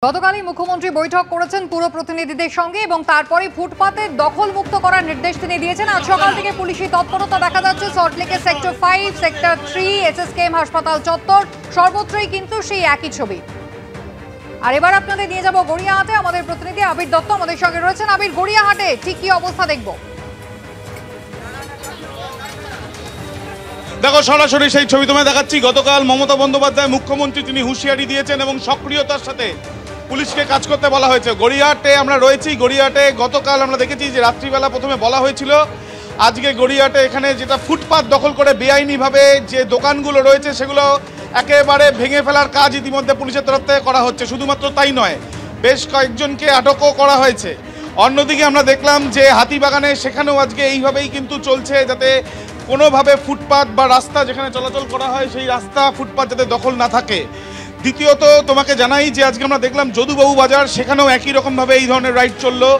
গতকালই মুখ্যমন্ত্রী বৈঠক করেছেন পুর প্রতিনিধিদের সঙ্গে এবং তারপরে ফুটপাতে দখল মুক্ত করার নির্দেশ তিনি দিয়েছেন। আজ সকাল থেকে পুলিশি তৎপরতা দেখা যাচ্ছে সল্টলেকের সেক্টর 5, সেক্টর 3, এসএসকেএম হাসপাতাল চত্বর, সর্বত্রই কিন্তু সেই একই ছবি। আর এবার আপনাদের নিয়ে যাব গড়িয়াহাটে। আমাদের প্রতিনিধি আবির দত্ত আমাদের সঙ্গে রয়েছেন। আবির, গড়িয়াহাটে ঠিক কি অবস্থা দেখব? দেখো, সরাসরি সেই ছবি তোমায় দেখাচ্ছি। গতকাল মমতা বন্দ্যোপাধ্যায় মুখ্যমন্ত্রী তিনি হুঁশিয়ারি দিয়েছেন এবং সক্রিয়তার সাথে পুলিশকে কাজ করতে বলা হয়েছে। গড়িয়াহাটে আমরা রয়েছি। গড়িয়াহাটে গতকাল আমরা দেখেছি যে রাত্রিবেলা প্রথমে বলা হয়েছিল, আজকে গড়িয়াহাটে এখানে যেটা ফুটপাত দখল করে বেআইনিভাবে যে দোকানগুলো রয়েছে সেগুলো একেবারে ভেঙে ফেলার কাজ ইতিমধ্যে পুলিশের তরফ থেকে করা হচ্ছে। শুধুমাত্র তাই নয়, বেশ কয়েকজনকে আটকও করা হয়েছে। অন্যদিকে আমরা দেখলাম যে হাতিবাগানে সেখানেও আজকে এইভাবেই কিন্তু চলছে, যাতে কোনোভাবে ফুটপাত বা রাস্তা যেখানে চলাচল করা হয় সেই রাস্তা ফুটপাত যাতে দখল না থাকে। দ্বিতীয়ত তোমাকে জানাই যে আজকে আমরা দেখলাম যদুবাবু বাজার, সেখানেও একই রকমভাবে এই ধরনের রাইড চললো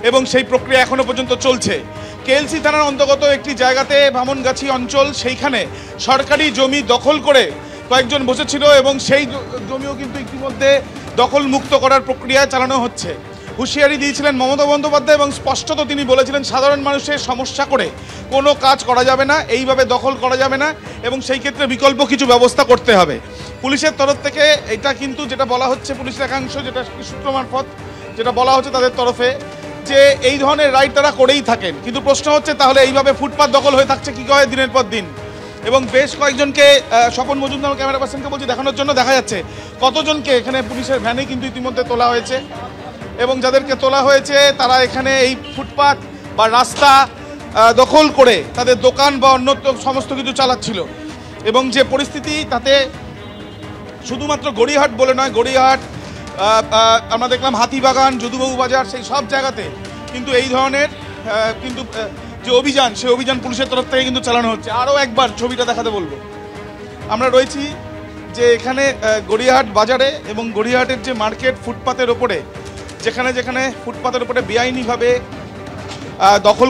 এবং সেই প্রক্রিয়া এখনও পর্যন্ত চলছে। কেএলসি থানার অন্তর্গত একটি জায়গাতে ভামনগাছি অঞ্চল, সেইখানে সরকারি জমি দখল করে কয়েকজন বসেছিল এবং সেই জমিও কিন্তু ইতিমধ্যে দখল মুক্ত করার প্রক্রিয়া চালানো হচ্ছে। হুঁশিয়ারি দিয়েছিলেন মমতা বন্দ্যোপাধ্যায় এবং স্পষ্টত তিনি বলেছিলেন সাধারণ মানুষের সমস্যা করে কোনো কাজ করা যাবে না, এইভাবে দখল করা যাবে না এবং সেই ক্ষেত্রে বিকল্প কিছু ব্যবস্থা করতে হবে। পুলিশের তরফ থেকে এটা কিন্তু যেটা বলা হচ্ছে, পুলিশের একাংশ যেটা সূত্র মারফত যেটা বলা হচ্ছে তাদের তরফে, যে এই ধরনের রাইড তারা করেই থাকেন। কিন্তু প্রশ্ন হচ্ছে তাহলে এইভাবে ফুটপাত দখল হয়ে থাকছে কী করে দিনের পর দিন। এবং বেশ কয়েকজনকে, স্বপন মজুমদার ক্যামেরা পার্সনকে বলছি দেখানোর জন্য, দেখা যাচ্ছে কতজনকে এখানে পুলিশের ভ্যানে কিন্তু ইতিমধ্যে তোলা হয়েছে এবং যাদেরকে তোলা হয়েছে তারা এখানে এই ফুটপাত বা রাস্তা দখল করে তাদের দোকান বা অন্য সমস্ত কিছু চালাচ্ছিল। এবং যে পরিস্থিতি, তাতে শুধুমাত্র গড়িয়াহাট বলে নয়, গড়িয়াহাট আমরা দেখলাম হাতিবাগান, যদুবাবু বাজার, সেই সব জায়গাতে কিন্তু এই ধরনের কিন্তু যে অভিযান, সেই অভিযান পুলিশের তরফ থেকে কিন্তু চালানো হচ্ছে। আরও একবার ছবিটা দেখাতে বলবো। আমরা রয়েছি যে এখানে গড়িয়াহাট বাজারে এবং গড়িয়াহাটের যে মার্কেট, ফুটপাতের ওপরে যেখানে যেখানে ফুটপাতের উপরে বেআইনিভাবে দখল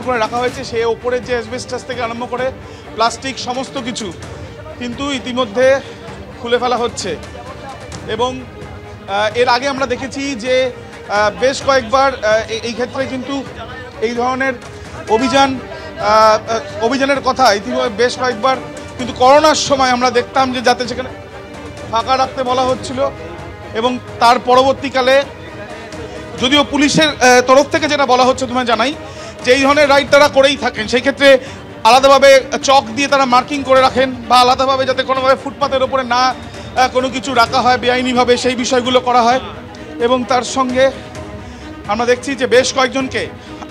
করে রাখা হয়েছে, সে ওপরে যে অ্যাসবেস্টাস থেকে আরম্ভ করে প্লাস্টিক সমস্ত কিছু কিন্তু ইতিমধ্যে খুলে ফেলা হচ্ছে। এবং এর আগে আমরা দেখেছি যে বেশ কয়েকবার এই ক্ষেত্রে কিন্তু এই ধরনের অভিযানের কথা ইতিমধ্যে বেশ কয়েকবার কিন্তু করোনার সময় আমরা দেখতাম যে যাতে সেখানে ফাঁকা রাখতে বলা হচ্ছিল এবং তার পরবর্তীকালে যদিও পুলিশের তরফ থেকে যেটা বলা হচ্ছে তোমায় জানাই যে এই ধরনের রাইড তারা করেই থাকেন, সেই ক্ষেত্রে আলাদাভাবে চক দিয়ে তারা মার্কিং করে রাখেন বা আলাদাভাবে যাতে কোনোভাবে ফুটপাতের ওপরে না কোনো কিছু রাখা হয় বেআইনিভাবে, সেই বিষয়গুলো করা হয়। এবং তার সঙ্গে আমরা দেখছি যে বেশ কয়েকজনকে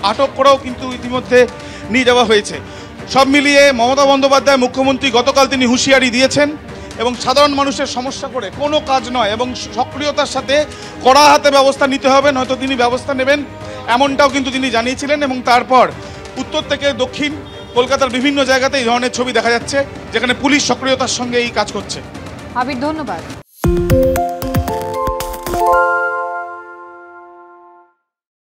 আটক করেও কিন্তু ইতিমধ্যে নিয়ে যাওয়া হয়েছে। সব মিলিয়ে মমতা বন্দ্যোপাধ্যায় মুখ্যমন্ত্রী গতকাল তিনি হুঁশিয়ারি দিয়েছেন এবং সাধারণ মানুষের সমস্যা করে কোনো কাজ নয় এবং সক্রিয়তার সাথে কড়া হাতে ব্যবস্থা নিতে হবে, নয়তো তিনি ব্যবস্থা নেবেন, এমনটাও কিন্তু তিনি জানিয়েছিলেন। এবং তারপর উত্তর থেকে দক্ষিণ কলকাতার বিভিন্ন জায়গাতে এই ধরনের ছবি দেখা যাচ্ছে যেখানে পুলিশ সক্রিয়তার সঙ্গে এই কাজ করছে। আবির, ধন্যবাদ।